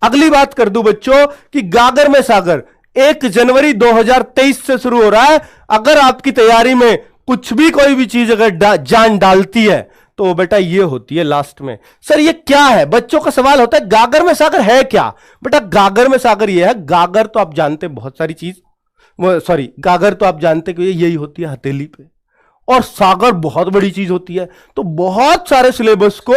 अगली बात कर दूं बच्चों कि गागर में सागर 1 जनवरी 2023 से शुरू हो रहा है। अगर आपकी तैयारी में कुछ भी कोई भी चीज अगर जान डालती है तो बेटा ये होती है लास्ट में। सर ये क्या है? बच्चों का सवाल होता है गागर में सागर है क्या? बेटा गागर में सागर ये है, गागर तो आप जानते हैं बहुत सारी चीज, सॉरी गागर तो आप जानते कि यही होती है हथेली पे, और सागर बहुत बड़ी चीज होती है। तो बहुत सारे सिलेबस को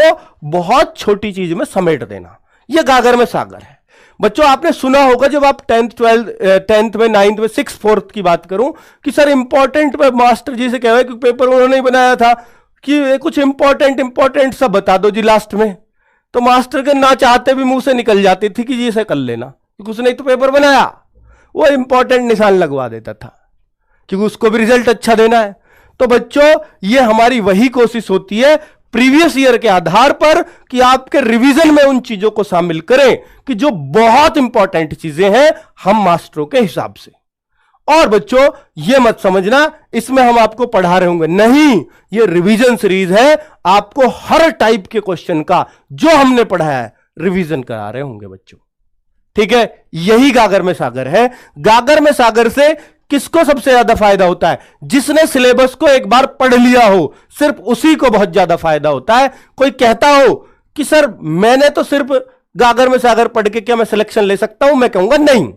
बहुत छोटी चीज में समेट देना, यह गागर में सागर है। बच्चों आपने सुना होगा जब आप 10th 12th 10th में 9th में 6th 4th की बात करूं कि सर इंपॉर्टेंट पे मास्टर जी से कह रहे क्योंकि पेपर उन्होंने ही बनाया था कि कुछ इंपॉर्टेंट सब बता दो जी लास्ट में, तो मास्टर के ना चाहते भी मुंह से निकल जाती थी कि जी इसे कर लेना, क्योंकि उसने तो पेपर बनाया, वो इंपॉर्टेंट निशान लगवा देता था क्योंकि उसको भी रिजल्ट अच्छा देना है। तो बच्चों ये हमारी वही कोशिश होती है प्रीवियस ईयर के आधार पर कि आपके रिवीजन में उन चीजों को शामिल करें कि जो बहुत इंपॉर्टेंट चीजें हैं हम मास्टरों के हिसाब से। और बच्चों ये मत समझना इसमें हम आपको पढ़ा रहे होंगे, नहीं, ये रिवीजन सीरीज है, आपको हर टाइप के क्वेश्चन का जो हमने पढ़ाया है रिवीजन करा रहे होंगे बच्चों। ठीक है, यही गागर में सागर है। गागर में सागर से किसको सबसे ज्यादा फायदा होता है? जिसने सिलेबस को एक बार पढ़ लिया हो, सिर्फ उसी को बहुत ज्यादा फायदा होता है। कोई कहता हो कि सर मैंने तो सिर्फ गागर में सागर पढ़ के क्या मैं सिलेक्शन ले सकता हूं? मैं कहूंगा नहीं।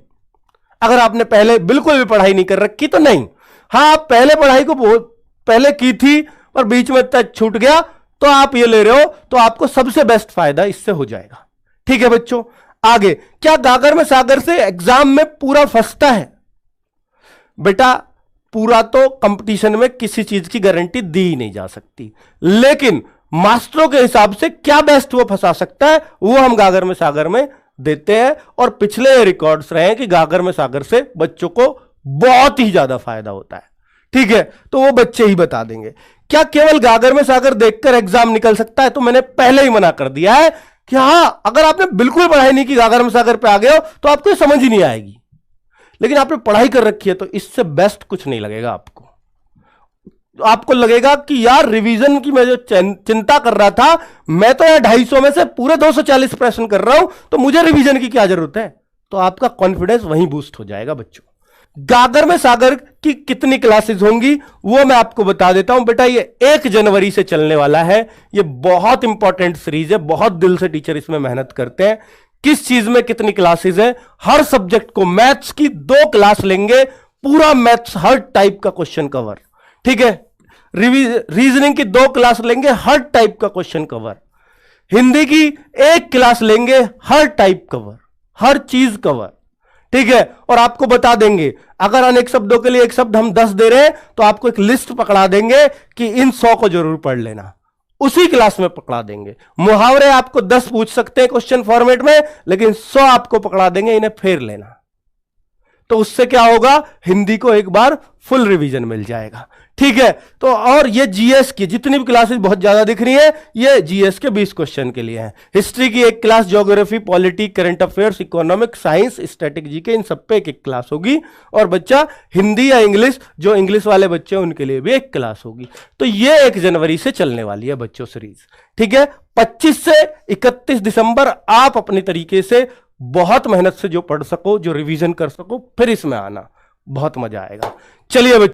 अगर आपने पहले बिल्कुल भी पढ़ाई नहीं कर रखी तो नहीं। हां, आप पहले पढ़ाई को बहुत पहले की थी और बीच में तक छूट गया तो आप ये ले रहे हो, तो आपको सबसे बेस्ट फायदा इससे हो जाएगा। ठीक है बच्चों, आगे क्या गागर में सागर से एग्जाम में पूरा फंसता है? बेटा पूरा तो कंपटीशन में किसी चीज की गारंटी दी ही नहीं जा सकती, लेकिन मास्टरों के हिसाब से क्या बेस्ट वो फंसा सकता है वो हम गागर में सागर में देते हैं। और पिछले रिकॉर्ड्स रहे हैं कि गागर में सागर से बच्चों को बहुत ही ज्यादा फायदा होता है। ठीक है, तो वो बच्चे ही बता देंगे। क्या केवल गागर में सागर देखकर एग्जाम निकल सकता है? तो मैंने पहले ही मना कर दिया है कि हां, अगर आपने बिल्कुल पढ़ाई नहीं की गागर में सागर पे आ गए हो तो आपको ये समझ ही नहीं आएगी, लेकिन आपने पढ़ाई कर रखी है तो इससे बेस्ट कुछ नहीं लगेगा आपको। आपको लगेगा कि यार रिवीजन की मैं जो चिंता कर रहा था, मैं तो यार 250 में से पूरे 240 प्रश्न कर रहा हूं, तो मुझे रिवीजन की क्या जरूरत है? तो आपका कॉन्फिडेंस वहीं बूस्ट हो जाएगा बच्चों। गागर में सागर की कितनी क्लासेस होंगी वो मैं आपको बता देता हूं। बेटा ये 1 जनवरी से चलने वाला है। ये बहुत इंपॉर्टेंट सीरीज है, बहुत दिल से टीचर इसमें मेहनत करते हैं। किस चीज में कितनी क्लासेस है? हर सब्जेक्ट को मैथ्स की 2 क्लास लेंगे, पूरा मैथ्स हर टाइप का क्वेश्चन कवर। ठीक है, रीजनिंग की 2 क्लास लेंगे, हर टाइप का क्वेश्चन कवर। हिंदी की 1 क्लास लेंगे, हर टाइप कवर, हर चीज कवर। ठीक है, और आपको बता देंगे अगर अनेक शब्दों के लिए एक शब्द हम 10 दे रहे हैं तो आपको एक लिस्ट पकड़ा देंगे कि इन 100 को जरूर पढ़ लेना, उसी क्लास में पकड़ा देंगे। मुहावरे आपको 10 पूछ सकते हैं क्वेश्चन फॉर्मेट में, लेकिन 100 आपको पकड़ा देंगे, इन्हें फेर लेना। तो उससे क्या होगा? हिंदी को एक बार फुल रिवीजन मिल जाएगा। ठीक है, तो और ये जीएस की जितनी भी क्लासेस बहुत ज्यादा दिख रही है, ये जीएस के 20 क्वेश्चन के लिए हैं। हिस्ट्री की 1 class, geography, polity, current affairs, economics, science, static GK, इन सब पे 1 क्लास होगी। और बच्चा हिंदी या इंग्लिश, जो इंग्लिश वाले बच्चे हैं उनके लिए भी 1 क्लास होगी। तो ये 1 जनवरी से चलने वाली है बच्चों सीरीज। ठीक है, 25 से 31 दिसंबर आप अपनी तरीके से बहुत मेहनत से जो पढ़ सको, जो रिवीजन कर सको, फिर इसमें आना, बहुत मजा आएगा। चलिए बच्चों।